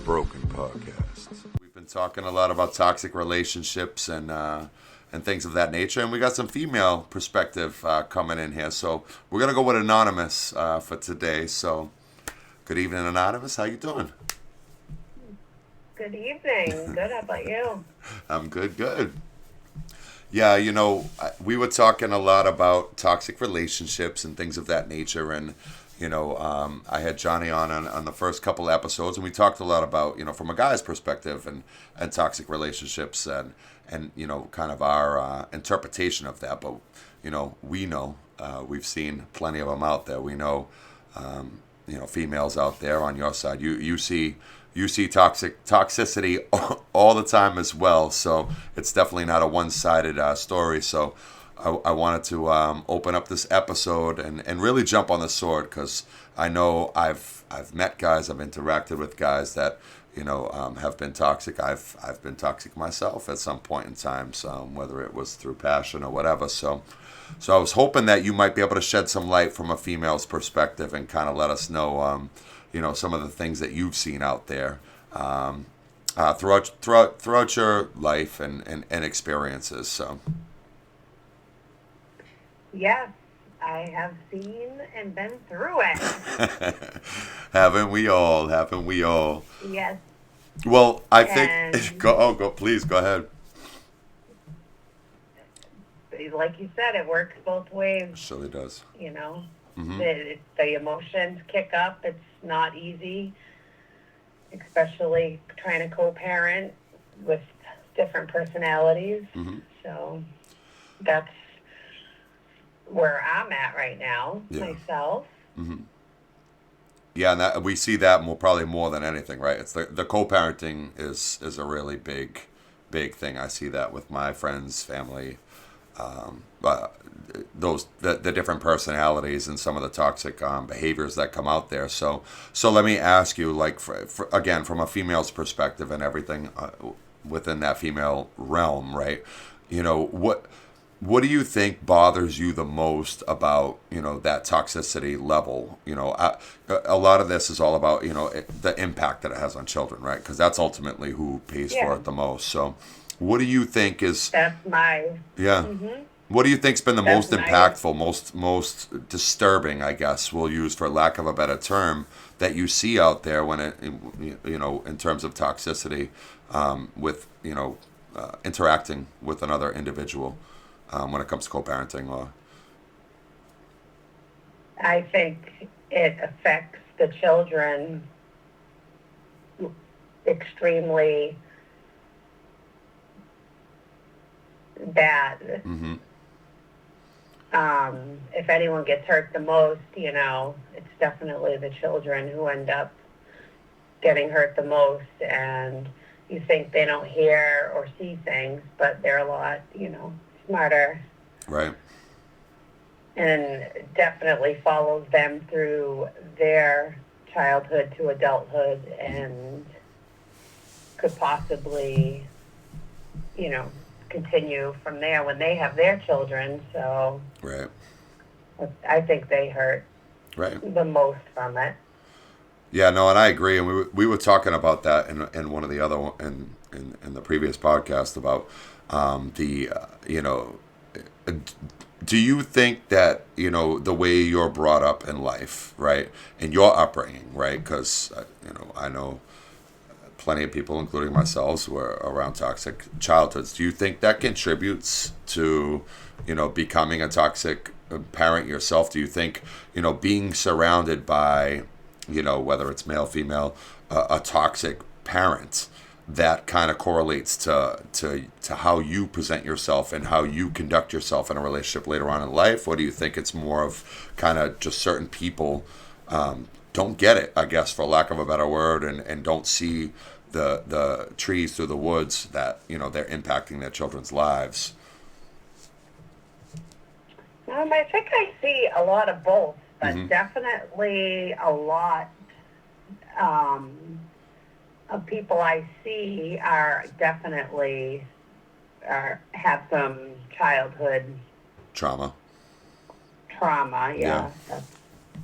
Broken Podcast. We've been talking a lot about toxic relationships and things of that nature, and we got some female perspective coming in here. So we're gonna go with anonymous for today. So, good evening, anonymous. How you doing? Good evening. Good. How about you? I'm good. Yeah, you know, we were talking a lot about toxic relationships and things of that nature, and you know, I had Johnny on the first couple episodes, and we talked a lot about, you know, from a guy's perspective and toxic relationships and you know, kind of our interpretation of that. But you know, we've seen plenty of them out there. We know, you know, females out there on your side. You see toxicity all the time as well. So it's definitely not a one-sided story. So I wanted to open up this episode and really jump on the sword, because I know I've met guys, I've interacted with guys that, you know, have been toxic. I've been toxic myself at some point in time, so whether it was through passion or whatever. So I was hoping that you might be able to shed some light from a female's perspective and kind of let us know, you know, some of the things that you've seen out there throughout your life and experiences. So. Yes, I have seen and been through it. Haven't we all? Haven't we all? Yes. Well, I think go. Please go ahead. Like you said, it works both ways. It surely does. You know, Mm-hmm. the emotions kick up. It's not easy, especially trying to co-parent with different personalities. Mm-hmm. So that's where I'm at right now, myself. Mm-hmm. Yeah, and we see that probably more than anything, right? It's the co-parenting is a really big thing. I see that with my friends, family, the different personalities and some of the toxic behaviors that come out there. So let me ask you, like, for again, from a female's perspective and everything within that female realm, right? You know, what do you think bothers you the most about, you know, that toxicity level? You know, a lot of this is all about, you know, the impact that it has on children, right? Because that's ultimately who pays for it the most. So what do you think is... That's my... Yeah. Mm-hmm. What do you think's been the most impactful, most disturbing, I guess, we'll use for lack of a better term, that you see out there when it, you know, in terms of toxicity, with, you know, interacting with another individual? When it comes to co-parenting, or I think it affects the children extremely bad. Mm-hmm. If anyone gets hurt the most, you know, it's definitely the children who end up getting hurt the most. And you think they don't hear or see things, but they're a lot, you know, smarter. Right. And definitely follows them through their childhood to adulthood, and could possibly, you know, continue from there when they have their children. So Right. I think they hurt the most from it. Yeah, no, and I agree. And we were talking about that in one of the other in the previous podcast about you know, do you think that, you know, the way you're brought up in life, right, and your upbringing, right, because, you know, I know plenty of people, including myself, who are around toxic childhoods. Do you think that contributes to, you know, becoming a toxic parent yourself? Do you think, you know, being surrounded by, you know, whether it's male, female, a toxic parent, that kind of correlates to how you present yourself and how you conduct yourself in a relationship later on in life? Or do you think it's more of kind of just certain people don't get it, I guess, for lack of a better word, and don't see the trees through the woods that, you know, they're impacting their children's lives? I think I see a lot of both, but Mm-hmm. definitely a lot of people I see are definitely have some childhood Trauma. Yeah. That's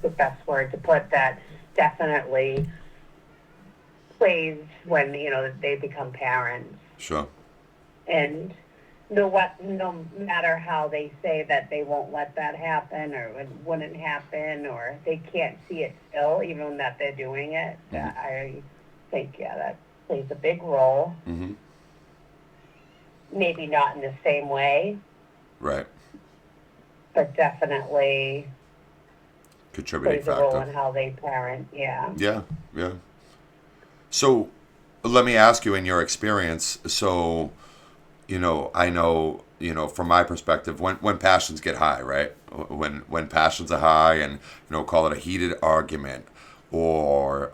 the best word to put that. Definitely plays when, they become parents. Sure. And no matter how they say that they won't let that happen or it wouldn't happen or they can't see it still, even that they're doing it, I think, that plays a big role. Mm-hmm. Maybe not in the same way. Right. But definitely Contributing plays a role factor. in how they parent, yeah. Yeah, yeah. So let me ask you, in your experience, so, I know, from my perspective, when passions get high, right? When passions are high and, call it a heated argument, or,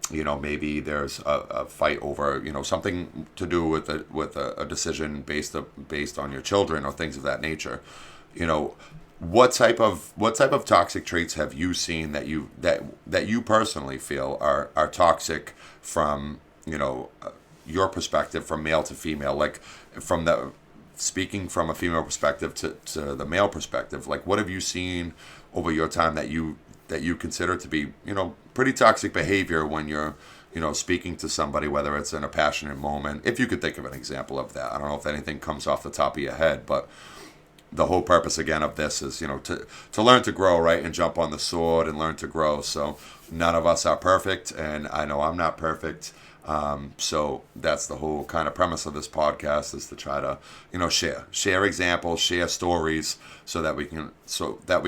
maybe there's a fight over, something to do with a decision based on your children or things of that nature. What type of toxic traits have you seen that you personally feel are toxic from, your perspective, from male to female, like from the speaking from a female perspective to the male perspective, like what have you seen over your time that you consider to be, pretty toxic behavior when you're, speaking to somebody, whether it's in a passionate moment? If you could think of an example of that. I don't know if anything comes off the top of your head, but the whole purpose again of this is, to learn to grow, right, and jump on the sword and learn to grow. So none of us are perfect, and I know I'm not perfect. So that's the whole kind of premise of this podcast, is to try to, share examples, share stories, so that we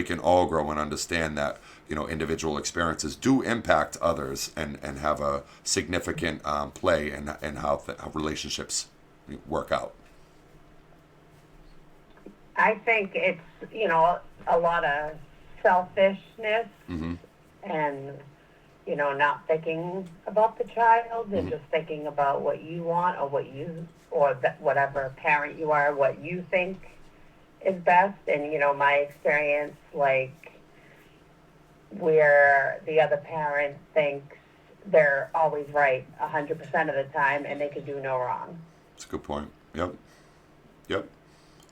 can all grow and understand that, individual experiences do impact others and have a significant play in how relationships work out. I think it's, a lot of selfishness Mm-hmm. and, not thinking about the child and Mm-hmm. just thinking about what you want or whatever parent you are, what you think is best. And, my experience, like, where the other parent thinks they're always right 100% of the time and they can do no wrong. That's a good point. Yep.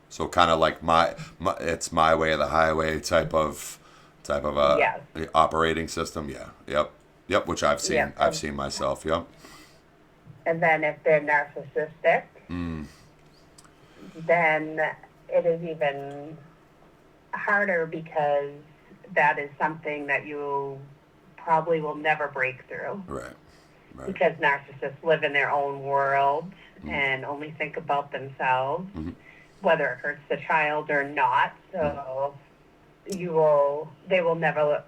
So kind of like my it's my way or the highway type of Yes. operating system. Yeah. Yep. Which I've seen. Yes. I've seen myself. Yep. And then if they're narcissistic, then it is even harder, because that is something that you probably will never break through. Right. Because narcissists live in their own world and only think about themselves, whether it hurts the child or not. So they will never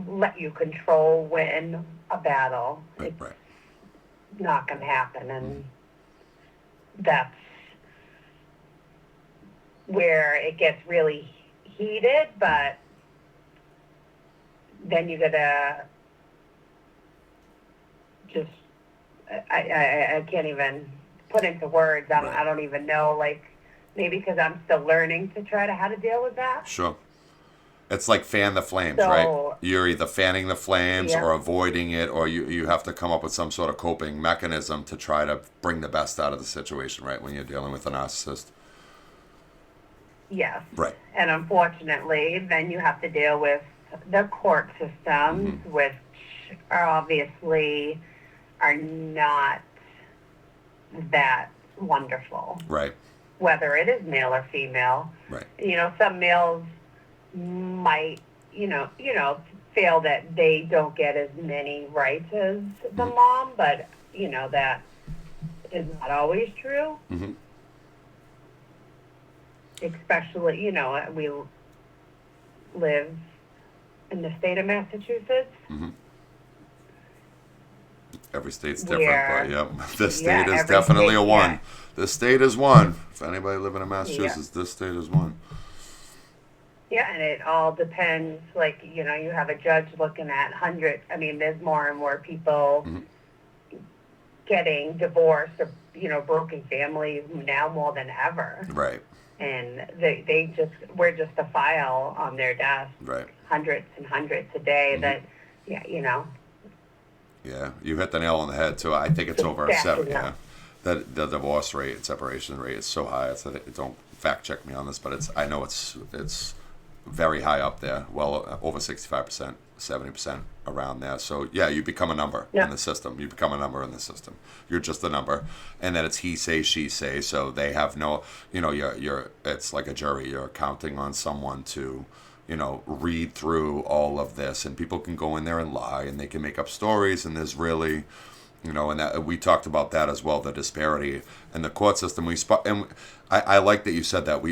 let you control win a battle. Right. It's not going to happen, and that's where it gets really heated. But then you gotta just I can't even put into words. I don't even know. Like, maybe because I'm still learning to try to how to deal with that. Sure. It's like fan the flames, So, right? You're either fanning the flames yeah. or avoiding it, or you have to come up with some sort of coping mechanism to try to bring the best out of the situation, right, when you're dealing with a narcissist. Yes. Right. And unfortunately, then you have to deal with the court systems, which are obviously are not that wonderful. Right. Whether it is male or female. Right. Some males might, feel that they don't get as many rights as the mom, but, that is not always true. Mm-hmm. Especially, we live in the state of Massachusetts. Mm-hmm. Every state's different, but yeah, this state is every definitely state, a one. yeah. This state is one. If anybody living in Massachusetts, this state is one. Yeah, and it all depends. Like, you have a judge looking at hundreds. I mean, there's more and more people getting divorced or, broken families now more than ever. Right. And we're just a file on their desk. Right. Hundreds and hundreds a day that, Yeah, you hit the nail on the head too. I think it's over a 7. Yeah, the divorce rate and separation rate is so high. Don't fact check me on this, but I know it's very high up there, well over 65%, 70% around there. So yeah, you become a number Yeah. in the system. You become a number in the system. You're just a number, and then it's he say, she say. So they have no, you're it's like a jury. You're counting on someone to, read through all of this, and people can go in there and lie, and they can make up stories, and there's really, and that we talked about that as well, the disparity in the court system. And I like that you said that.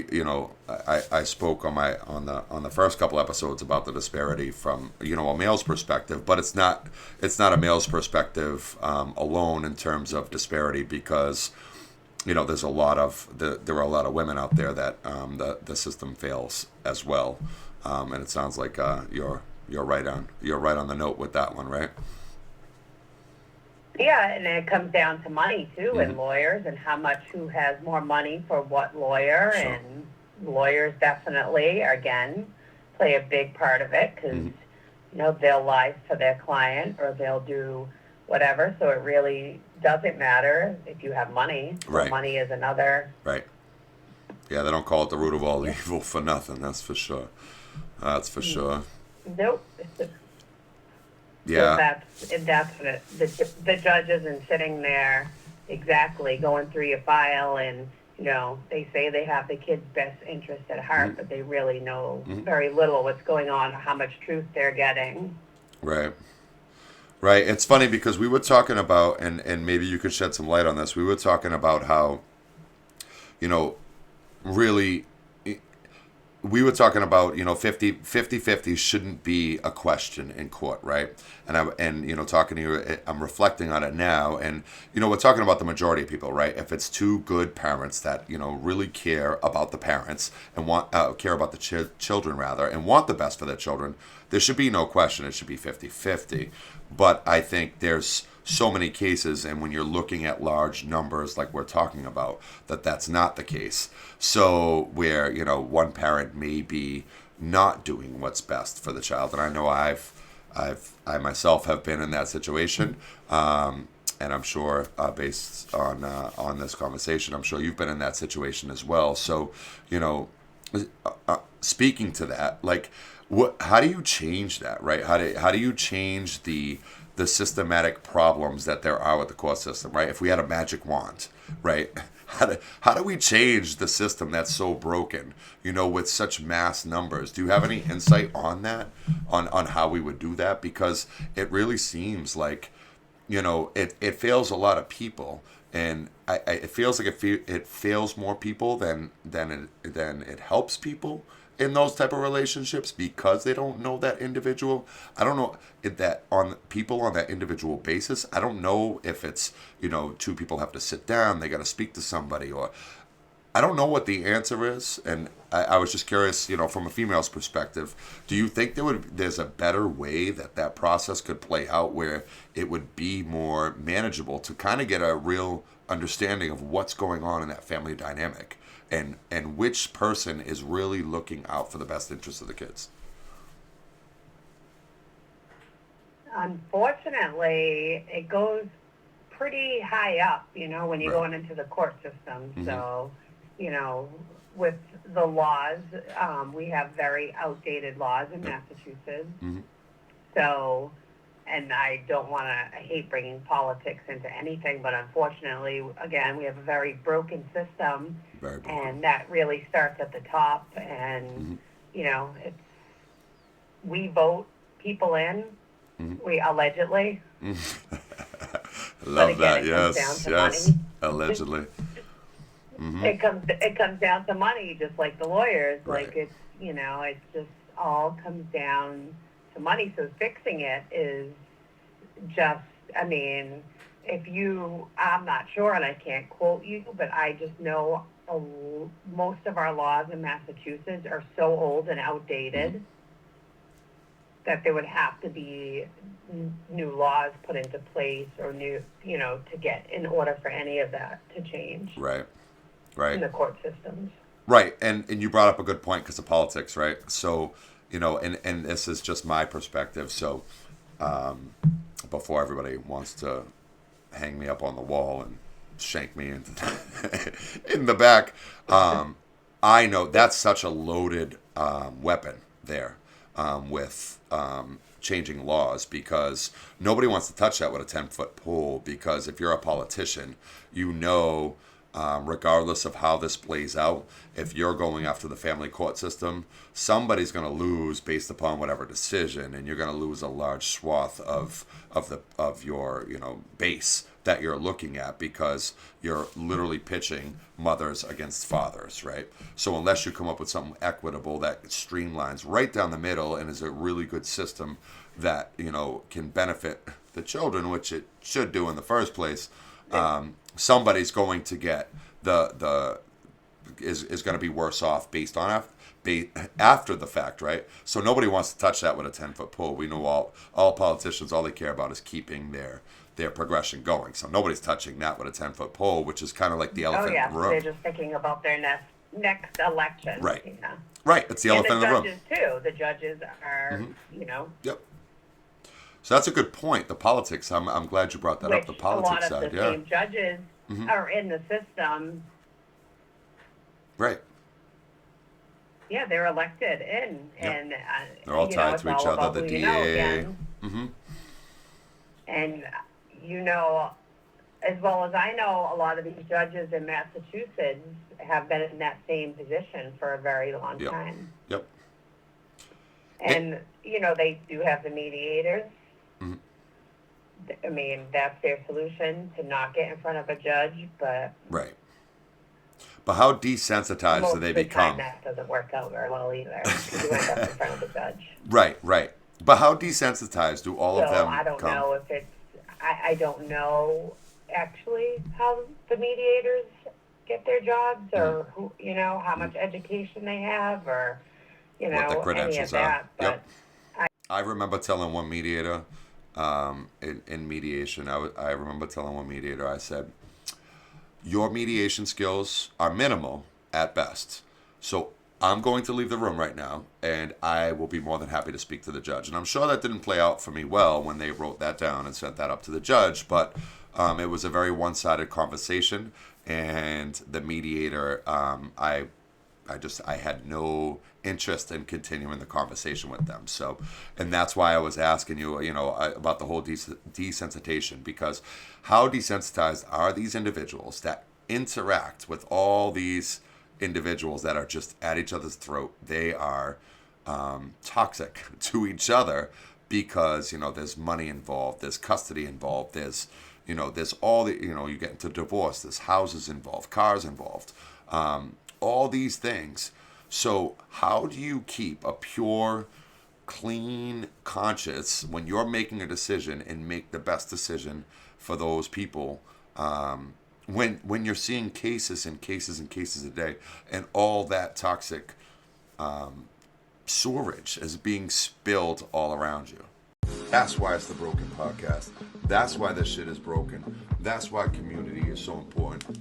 I spoke on the first couple episodes about the disparity from a male's perspective, but it's not a male's perspective alone in terms of disparity, because there's there are a lot of women out there that the system fails as well, and it sounds like you're right on the note with that one, right? Yeah, and it comes down to money too, and lawyers, and how much, who has more money for what lawyer. Sure. And lawyers definitely, again, play a big part of it, because they'll lie to their client, or they'll do whatever. So it really doesn't matter if you have money. Right. Money is another. Right. Yeah, they don't call it the root of all evil for nothing. That's for sure. That's for sure. Nope. Yeah. So that's what the judge isn't sitting there exactly going through your file, and they say they have the kid's best interest at heart, but they really know very little what's going on, or how much truth they're getting. Right. Right. It's funny because we were talking about, and maybe you could shed some light on this. We were talking about how, really, we were talking about 50-50 shouldn't be a question in court, right? And talking to you, I'm reflecting on it now, and we're talking about the majority of people, right? If it's two good parents that really care about the parents and care about the children rather, and want the best for their children, there should be no question. It should be 50-50. But I think there's so many cases, and when you're looking at large numbers like we're talking about, that's not the case. So where one parent may be not doing what's best for the child, and I know I myself have been in that situation, and I'm sure based on this conversation, I'm sure you've been in that situation as well. So speaking to that, like, how do you change that, right? How do you change the systematic problems that there are with the court system, right? If we had a magic wand, right? How do we change the system that's so broken, with such mass numbers? Do you have any insight on that, on how we would do that? Because it really seems like, it fails a lot of people, and it feels like it fails more people than it helps people in those type of relationships, because they don't know that individual. I don't know if that on people on that individual basis. I don't know if it's, two people have to sit down, they got to speak to somebody, or I don't know what the answer is. And I was just curious, from a female's perspective, do you think there's a better way that process could play out, where it would be more manageable, to kind of get a real understanding of what's going on in that family dynamic, and which person is really looking out for the best interest of the kids? Unfortunately, it goes pretty high up, when you're going into the court system. So, with the laws, we have very outdated laws in Massachusetts. So, and I hate bringing politics into anything, but unfortunately, again, we have a very broken system, and that really starts at the top. And we vote people in, we allegedly. Love again, that. Yes, allegedly. It comes down to money, just like the lawyers. Right. Like it just all comes down to money. So fixing it is just, I'm not sure, and I can't quote you, but I just know most of our laws in Massachusetts are so old and outdated that there would have to be new laws put into place, or new, to get, in order for any of that to change. Right. In the court systems. Right. And you brought up a good point, because of politics, right? So, and this is just my perspective. So, before everybody wants to hang me up on the wall and shank me in the back, I know that's such a loaded weapon, there with changing laws, because nobody wants to touch that with a 10-foot pole, because if you're a politician, you know, regardless of how this plays out, if you're going after the family court system, somebody's going to lose based upon whatever decision, and you're going to lose a large swath of your base that you're looking at, because you're literally pitching mothers against fathers, right? So unless you come up with something equitable that streamlines right down the middle and is a really good system that can benefit the children, which it should do in the first place, somebody's going to get is going to be worse off based on after the fact, right? So nobody wants to touch that with a 10-foot pole. We know all politicians, all they care about is keeping their progression going. So nobody's touching that with a 10-foot pole, which is kind of like the elephant in the room. They're just thinking about their next election. Right. Right. It's the elephant in the room. And the judges too. The judges are, Yep. So that's a good point. The politics. I'm glad you brought that up. The politics side. A lot of the same judges are in the system. Right. Yeah, they're elected in, and they're all tied to each other. The DA. And as well as I know, a lot of these judges in Massachusetts have been in that same position for a very long time. Yep. And they do have the mediators. I mean, that's their solution, to not get in front of a judge, but right. But how desensitized do they become? That doesn't work out very well either. You end up in front of the judge. Right. But how desensitized do all of them I don't come? know if it's. I don't know actually how the mediators get their jobs, or who, how much education they have, or what the credentials any of that. But I remember telling one mediator in mediation. I remember telling one mediator, I said, your mediation skills are minimal at best. So I'm going to leave the room right now, and I will be more than happy to speak to the judge. And I'm sure that didn't play out for me well when they wrote that down and sent that up to the judge, but it was a very one-sided conversation, and the mediator, I had no interest in continuing the conversation with them. So, and that's why I was asking you, about the whole desensitization, because how desensitized are these individuals that interact with all these individuals that are just at each other's throat? They are toxic to each other because, there's money involved, there's custody involved, there's all the, you get into divorce, there's houses involved, cars involved, all these things. So how do you keep a pure, clean conscience when you're making a decision and make the best decision for those people, when you're seeing cases and cases and cases a day, and all that toxic sewerage is being spilled all around you? That's why it's the Broken Podcast. That's why this shit is broken. That's why community is so important.